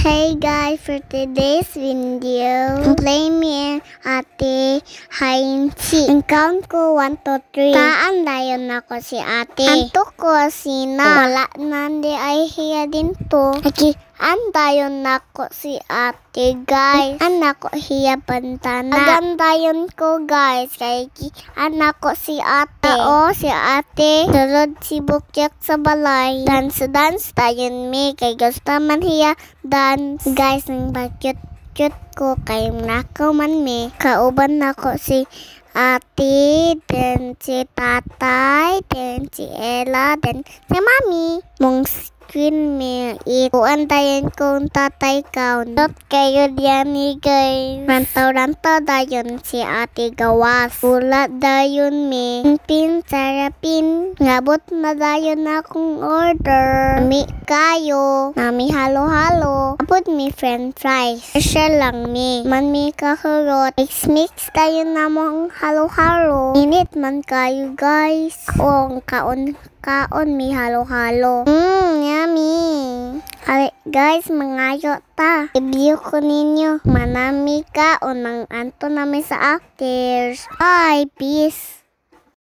Hey guys, for today's video, play me ate Hainchi. Ang count ko 1, 2, 3. Taandayon ako si ate. Anto ko sina. Wala nandi ay hiya din to. Andayon nako si ate guys. Anak ko hiya pantana. Agandayon ko guys. Kay anak ko si ate. Oo, si ate. Tulod si Bukyak sa balay. Dance tayon me. Kay gusto man hiya dance. Guys, nang cute ko kay nako man me. Kauban nako si ate, then si tatay, then si Ella, then si mami. Mong screen me antayin kong tatay count. Not kayo diyan ni guys. Rantaw dayon si ate gawas. Ulat dayon me. Pin sarapin. Ngabot na dayon akong order. Nami kayo. Nami halo-halo. Apod mi french fries. Siya lang me. Man mi kahurot. Mix dayon namong halo-halo. Init man kayo guys. O kaon mi halo-halo. Yummy. Alright guys, mangayo ta. Review ko ninyo. Manami ka o nang anto namin sa actors. Bye, peace.